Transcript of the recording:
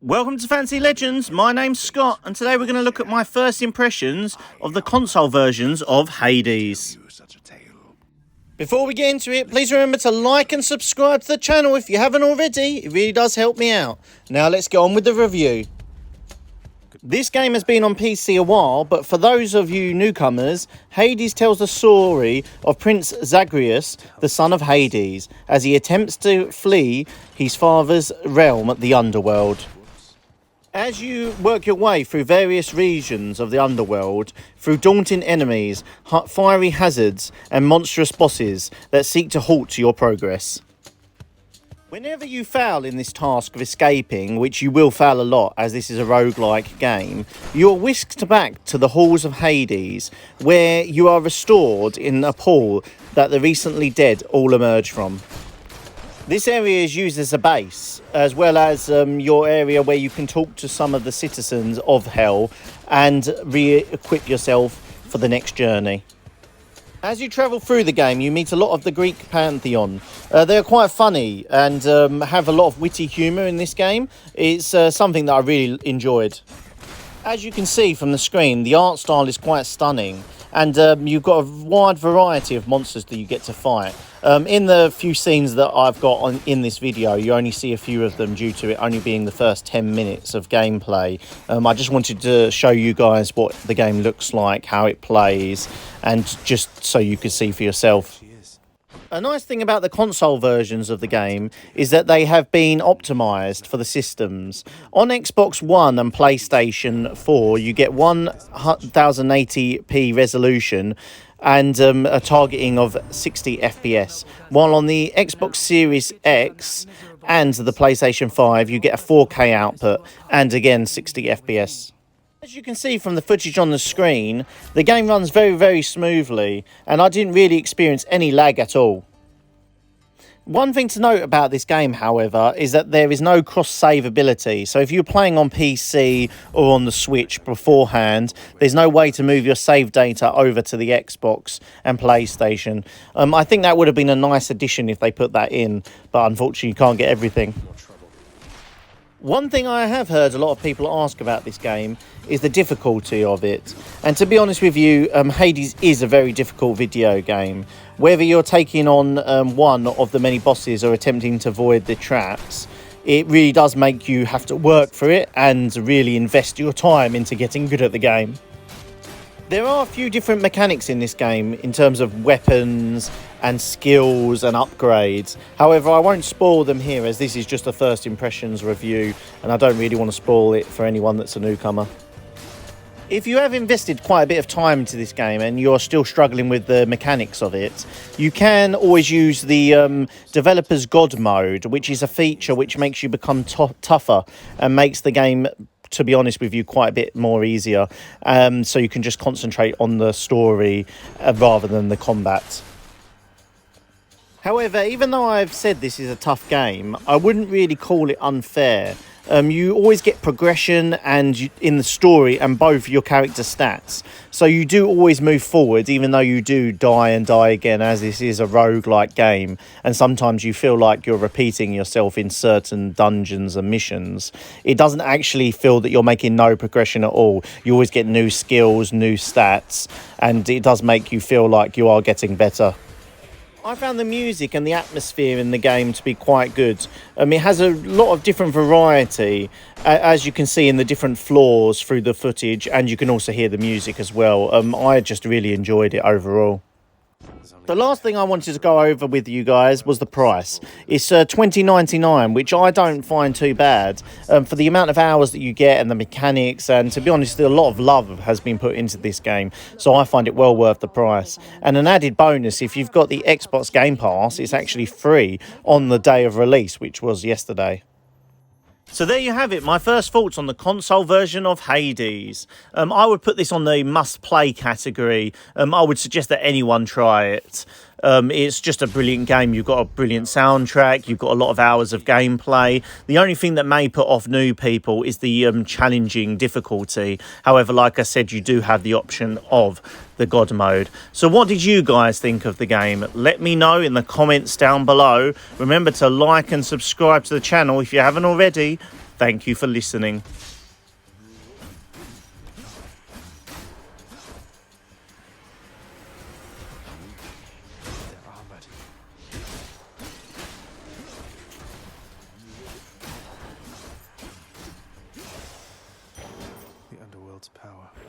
Welcome to Fantasy Legends, my name's Scott, and today we're going to look at my first impressions of the console versions of Hades. Before we get into it, please remember to like and subscribe to the channel if you haven't already. It really does help me out. Now let's get on with the review. This game has been on PC a while, but for those of you newcomers, Hades tells the story of Prince Zagreus, the son of Hades, as he attempts to flee his father's realm, the Underworld. As you work your way through various regions of the Underworld, through daunting enemies, fiery hazards and monstrous bosses that seek to halt your progress. Whenever you fail in this task of escaping, which you will fail a lot as this is a roguelike game, you are whisked back to the halls of Hades, where you are restored in a pool that the recently dead all emerge from. This area is used as a base, as well as your area where you can talk to some of the citizens of Hell and re-equip yourself for the next journey. As you travel through the game, you meet a lot of the Greek pantheon. They're quite funny and have a lot of witty humour in this game. It's something that I really enjoyed. As you can see from the screen, the art style is quite stunning, and you've got a wide variety of monsters that you get to fight. In the few scenes that I've got in this video, you only see a few of them due to it only being the first 10 minutes of gameplay. I just wanted to show you guys what the game looks like, how it plays, and just so you could see for yourself. A nice thing about the console versions of the game is that they have been optimised for the systems. On Xbox One and PlayStation 4, you get 1080p resolution and a targeting of 60 FPS, while on the Xbox Series X and the PlayStation 5 you get a 4K output and again 60 FPS. As you can see from the footage on the screen, the game runs very smoothly, and I didn't really experience any lag at all. One thing to note about this game, however, is that there is no cross-save ability. So if you're playing on PC or on the Switch beforehand, there's no way to move your save data over to the Xbox and PlayStation. I think that would have been a nice addition if they put that in, but unfortunately you can't get everything. One thing I have heard a lot of people ask about this game is the difficulty of it. And to be honest with you, Hades is a very difficult video game. Whether you're taking on one of the many bosses or attempting to avoid the traps, it really does make you have to work for it and really invest your time into getting good at the game. There are a few different mechanics in this game in terms of weapons and skills and upgrades. However, I won't spoil them here as this is just a first impressions review and I don't really want to spoil it for anyone that's a newcomer. If you have invested quite a bit of time into this game and you're still struggling with the mechanics of it, you can always use the developer's God mode, which is a feature which makes you become tougher and makes the game, to be honest with you, quite a bit more easier, so you can just concentrate on the story rather than the combat. However, even though I've said this is a tough game, I wouldn't really call it unfair. You always get progression and in the story and both your character stats, so you do always move forward even though you do die and die again, as this is a roguelike game and sometimes you feel like you're repeating yourself in certain dungeons and missions. It doesn't actually feel that you're making no progression at all. You always get new skills, new stats, and it does make you feel like you are getting better. I found the music and the atmosphere in the game to be quite good. It has a lot of different variety, as you can see in the different floors through the footage, and you can also hear the music as well. I just really enjoyed it overall. The last thing I wanted to go over with you guys was the price. It's $20.99, which I don't find too bad for the amount of hours that you get and the mechanics, and to be honest, a lot of love has been put into this game, so I find it well worth the price. And an added bonus, if you've got the Xbox Game Pass, it's actually free on the day of release, which was yesterday. So there you have it, my first thoughts on the console version of Hades. I would put this on the must-play category. I would suggest that anyone try it. It's just a brilliant game. You've got a brilliant soundtrack. You've got a lot of hours of gameplay. The only thing that may put off new people is the challenging difficulty. However, like I said, you do have the option of the God mode. So what did you guys think of the game? Let me know in the comments down below. Remember to like and subscribe to the channel if you haven't already. Thank you for listening. They're armored.